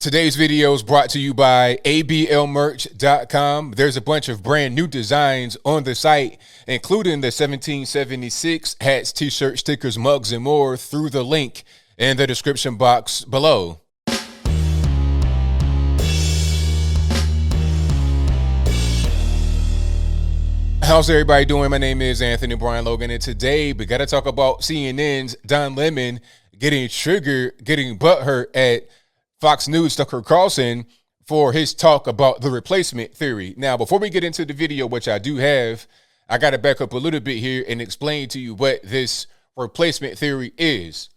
Today's video is brought to you by ablmerch.com. There's a bunch of brand new designs on the site, including the 1776 hats, t-shirts, stickers, mugs, and more through the link in the description box below. How's everybody doing? My name is Anthony Brian Logan, and today we got to talk about CNN's Don Lemon getting triggered, getting butthurt at Fox News Tucker Carlson for his talk about the replacement theory. Now, before we get into the video, which I do have, I got to back up a little bit here and explain to you what this replacement theory is.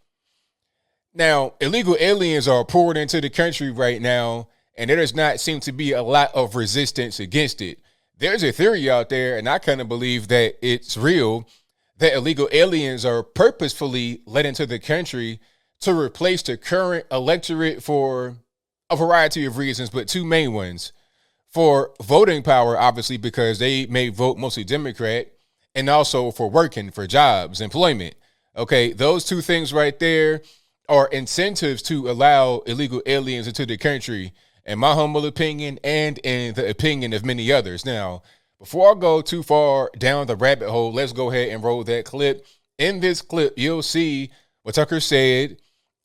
Now, illegal aliens are poured into the country right now, and there does not seem to be a lot of resistance against it. There's a theory out there, and I kind of believe that it's real, that illegal aliens are purposefully let into the country to replace the current electorate for a variety of reasons, but two main ones. For voting power, obviously, because they may vote mostly Democrat, and also for working, for jobs, employment. Okay, those two things right there are incentives to allow illegal aliens into the country, in my humble opinion, and in the opinion of many others. Now, before I go too far down the rabbit hole, let's go ahead and roll that clip. In this clip, you'll see what Tucker said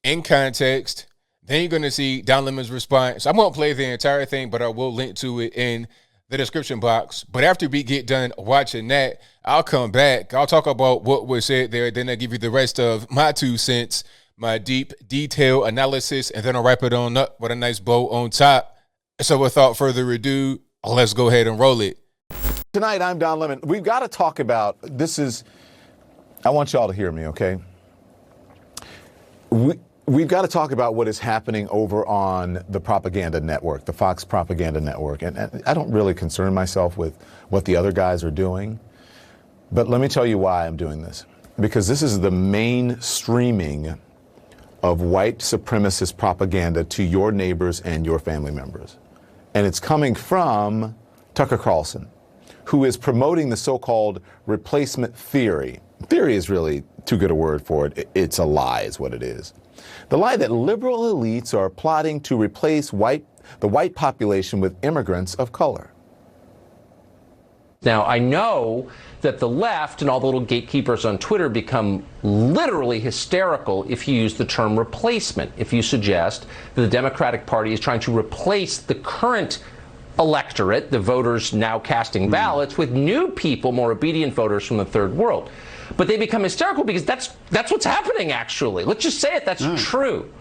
in context. Then you're going to see Don Lemon's response. I won't play the entire thing, but I will link to it in the description box. But after we get done watching that, I'll come back. I'll talk about what was said there. Then I'll give you the rest of my 2 cents, my deep, detailed analysis, and then I'll wrap it on up with a nice bow on top. So without further ado, let's go ahead and roll it. Tonight, I'm Don Lemon. We've got to talk about, I want y'all to hear me, okay? We've got to talk about what is happening over on the propaganda network, the Fox propaganda network. And I don't really concern myself with what the other guys are doing. But let me tell you why I'm doing this. Because this is the mainstreaming of white supremacist propaganda to your neighbors and your family members. And it's coming from Tucker Carlson, who is promoting the so-called replacement theory. Theory is really too good a word for it. It's a lie is what it is. The lie that liberal elites are plotting to replace the white population with immigrants of color. Now, I know that the left and all the little gatekeepers on Twitter become literally hysterical if you use the term replacement, if you suggest that the Democratic Party is trying to replace the current electorate, the voters now casting ballots, with new people, more obedient voters from the third world. But they become hysterical because that's what's happening, actually. Let's just say it, that's true.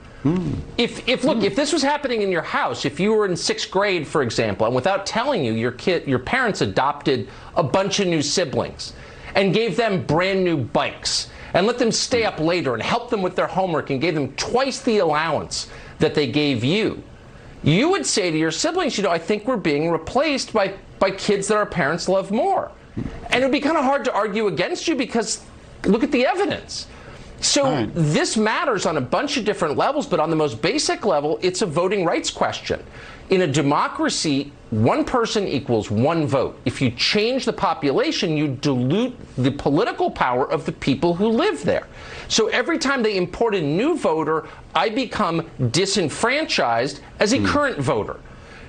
If this was happening in your house, if you were in 6th grade, for example, and without telling you, your parents adopted a bunch of new siblings and gave them brand new bikes and let them stay up later and help them with their homework and gave them twice the allowance that they gave you, you would say to your siblings, I think we're being replaced by kids that our parents love more. And it would be kind of hard to argue against you because look at the evidence. So this matters on a bunch of different levels, but on the most basic level, it's a voting rights question. In a democracy, one person equals one vote. If you change the population, you dilute the political power of the people who live there. So every time they import a new voter, I become disenfranchised as a current voter.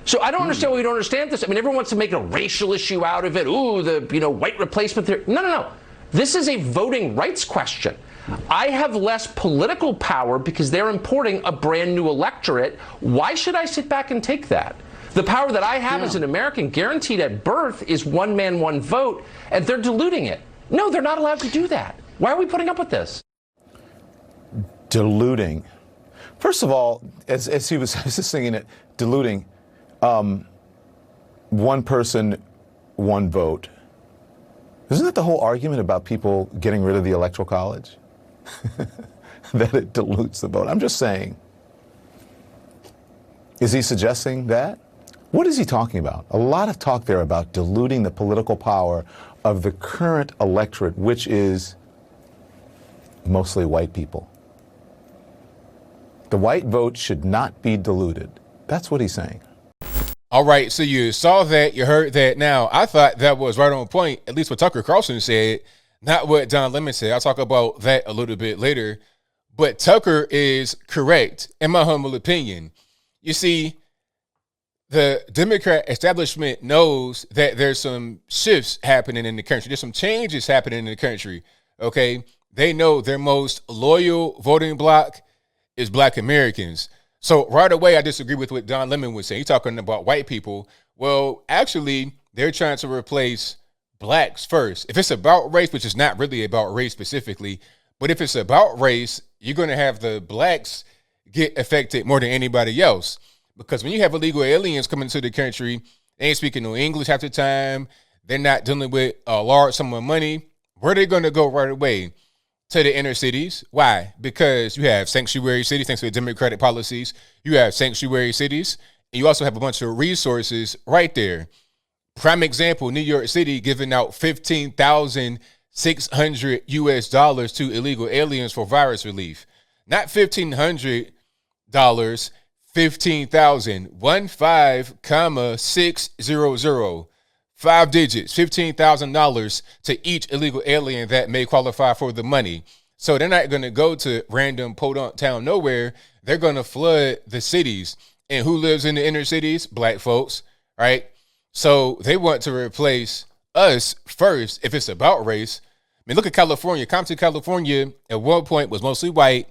So I don't understand why we don't understand this. I mean, everyone wants to make a racial issue out of it. Ooh, the white replacement theory. No. This is a voting rights question. I have less political power because they're importing a brand new electorate. Why should I sit back and take that? The power that I have as an American guaranteed at birth is one man, one vote, and they're diluting it. No, they're not allowed to do that. Why are we putting up with this? Diluting. First of all, as he was just singing it, diluting. One person, one vote. Isn't that the whole argument about people getting rid of the Electoral College? That it dilutes the vote. I'm just saying. Is he suggesting that? What is he talking about? A lot of talk there about diluting the political power of the current electorate, which is mostly white people. The white vote should not be diluted. That's what he's saying. All right, so you saw that, you heard that. Now, I thought that was right on point, at least what Tucker Carlson said, not what Don Lemon said. I'll talk about that a little bit later. But Tucker is correct, in my humble opinion. You see, the Democrat establishment knows that there's some shifts happening in the country. There's some changes happening in the country. Okay. They know their most loyal voting bloc is Black Americans. So right away, I disagree with what Don Lemon was saying. He's talking about white people. Well, actually, they're trying to replace blacks first. If it's about race, which is not really about race specifically, but if it's about race, you're going to have the blacks get affected more than anybody else. Because when you have illegal aliens coming to the country, they ain't speaking no English half the time. They're not dealing with a large sum of money. Where are they going to go right away? To the inner cities. Why? Because you have sanctuary cities, thanks to the Democratic policies. You have sanctuary cities, and you also have a bunch of resources right there. Prime example, New York City giving out $15,600 to illegal aliens for virus relief. Not $1,500, 15,000, 15,600. 5 digits, $15,000 to each illegal alien that may qualify for the money. So they're not going to go to random podunk town nowhere. They're going to flood the cities. And who lives in the inner cities? Black folks, right? So they want to replace us first if it's about race. I mean, look at California. Compton, California, at one point was mostly white.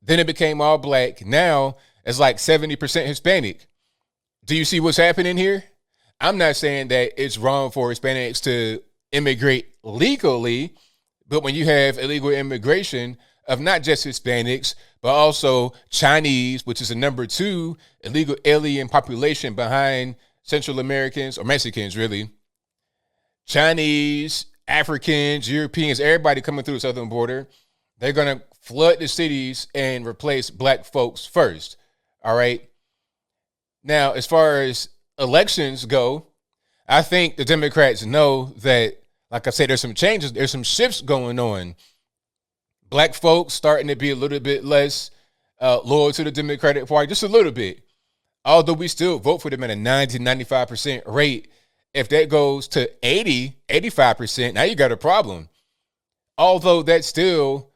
Then it became all black. Now it's like 70% Hispanic. Do you see what's happening here? I'm not saying that it's wrong for Hispanics to immigrate legally, but when you have illegal immigration of not just Hispanics, but also Chinese, which is the number 2 illegal alien population behind Central Americans or Mexicans, really. Chinese, Africans, Europeans, everybody coming through the southern border, they're going to flood the cities and replace black folks first. All right. Now, as far as elections go, I think the Democrats know that, like I said, there's some changes, there's some shifts going on. Black folks starting to be a little bit less loyal to the Democratic Party, just a little bit. Although we still vote for them at a 90-95% rate. If that goes to 80-85%, now you got a problem. Although that's still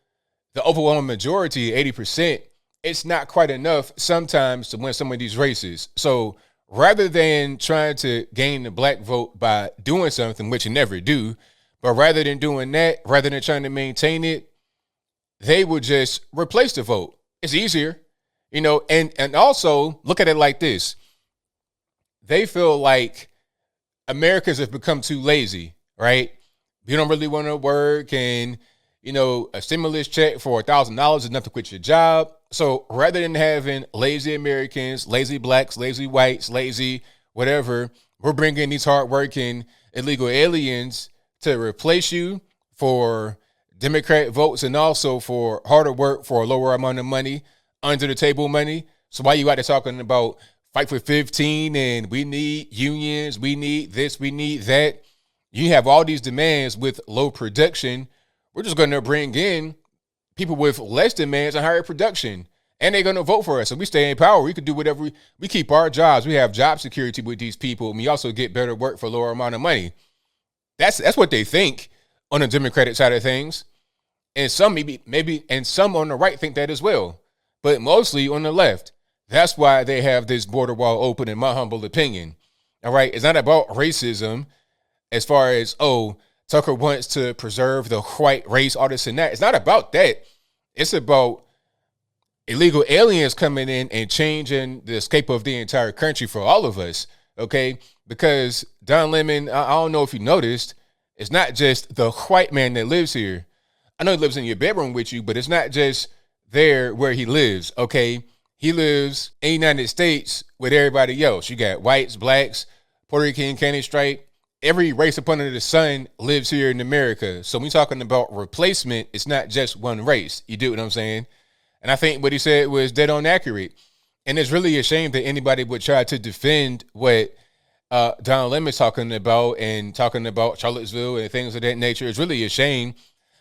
the overwhelming majority, 80%, it's not quite enough sometimes to win some of these races. So rather than trying to gain the black vote by doing something, which you never do, but rather than doing that, rather than trying to maintain it, they would just replace the vote. It's easier, and also look at it like this. They feel like Americans have become too lazy, right? You don't really want to work, and, a stimulus check for $1,000 is enough to quit your job. So rather than having lazy Americans, lazy blacks, lazy whites, lazy whatever, we're bringing these hardworking illegal aliens to replace you for Democrat votes and also for harder work for a lower amount of money, under the table money. So why you out there talking about fight for 15 and we need unions, we need this, we need that? You have all these demands with low production. We're just going to bring in people with less demands and higher production, and they're going to vote for us. So we stay in power. We could do whatever. We keep our jobs. We have job security with these people, and we also get better work for a lower amount of money. That's what they think on the Democratic side of things. And some maybe and some on the right think that as well, but mostly on the left. That's why they have this border wall open, in my humble opinion. All right. It's not about racism as far as, Tucker wants to preserve the white race, all this and that. It's not about that. It's about illegal aliens coming in and changing the scape of the entire country for all of us, okay? Because Don Lemon, I don't know if you noticed, it's not just the white man that lives here. I know he lives in your bedroom with you, but it's not just there where he lives, okay? He lives in the United States with everybody else. You got whites, blacks, Puerto Rican, Candy Stripe. Every race up under the sun lives here in America. So when we're talking about replacement, it's not just one race. You do what I'm saying? And I think what he said was dead on accurate. And it's really a shame that anybody would try to defend what Don Lemon's talking about and talking about Charlottesville and things of that nature. It's really a shame.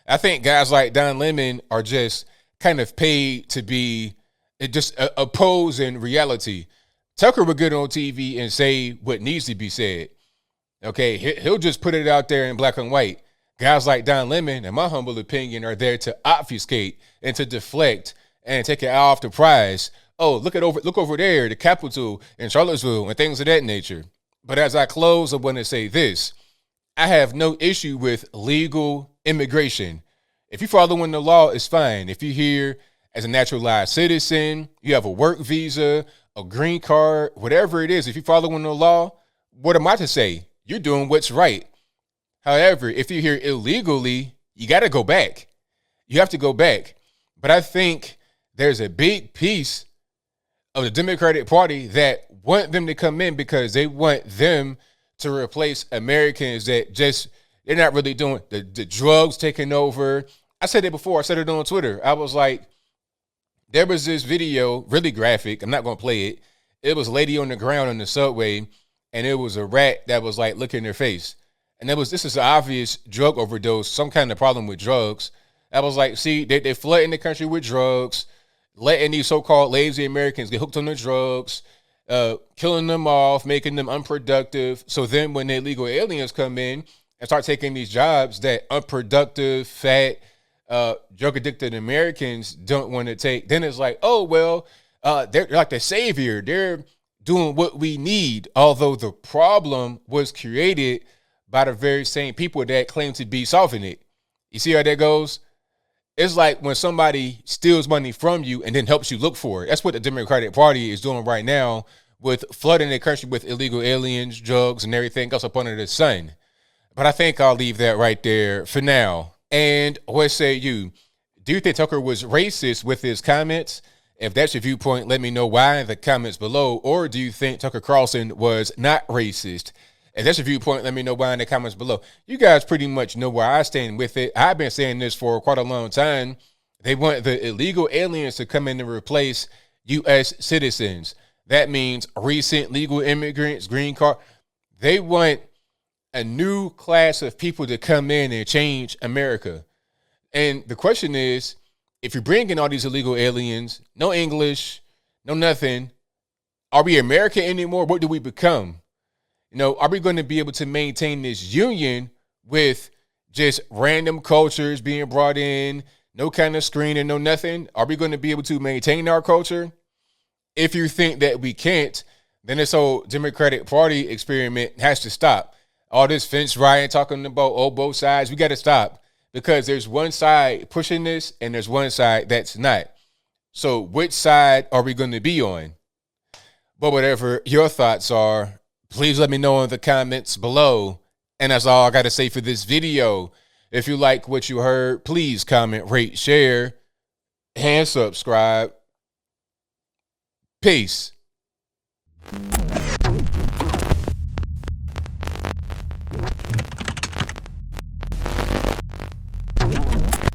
I think guys like Don Lemon are just kind of paid to be just opposing reality. Tucker would get on TV and say what needs to be said. Okay, he'll just put it out there in black and white. Guys like Don Lemon, in my humble opinion, are there to obfuscate and to deflect and take it off the prize oh, look over there, the Capitol in Charlottesville and things of that nature. But as I close, I want to say this. I have no issue with legal immigration. If you're following the law, it's fine. If you're here as a naturalized citizen, you have a work visa, a green card, whatever it is, if you're following the law, what am I to say? You're doing what's right. However, if you're here illegally, you got to go back. You have to go back. But I think there's a big piece of the Democratic Party that want them to come in because they want them to replace Americans that just, they're not really doing the drugs taking over. I said it before. I said it on Twitter. I was like, there was this video, really graphic. I'm not going to play it. It was a lady on the ground in the subway, and it was a rat that was like looking in her face. And this is an obvious drug overdose, some kind of problem with drugs. I was like, see, they're flooding the country with drugs, letting these so-called lazy Americans get hooked on the drugs, killing them off, making them unproductive. So then when the illegal aliens come in and start taking these jobs that unproductive, fat, drug-addicted Americans don't want to take, then it's like, oh, well, they're like the savior. They're doing what we need, although the problem was created by the very same people that claim to be solving it. You see how that goes? It's like when somebody steals money from you and then helps you look for it. That's what the Democratic Party is doing right now with flooding the country with illegal aliens, drugs, and everything else up under the sun. But I think I'll leave that right there for now. And what say you? Do you think Tucker was racist with his comments? If that's your viewpoint, let me know why in the comments below. Or do you think Tucker Carlson was not racist? If that's your viewpoint, let me know why in the comments below. You guys pretty much know where I stand with it. I've been saying this for quite a long time. They want the illegal aliens to come in and replace U.S. citizens. That means recent legal immigrants, green card. They want a new class of people to come in and change America. And the question is, if you're bringing all these illegal aliens, no English, no nothing, are we America anymore? What do we become? You know, are we going to be able to maintain this union with just random cultures being brought in, no kind of screening, no nothing? Are we going to be able to maintain our culture? If you think that we can't, then this whole Democratic Party experiment has to stop. All this fence riot talking about, both sides, we got to stop because there's one side pushing this and there's one side that's not. So which side are we going to be on? But whatever your thoughts are, please let me know in the comments below. And that's all I got to say for this video. If you like what you heard, please comment, rate, share, and subscribe. Peace.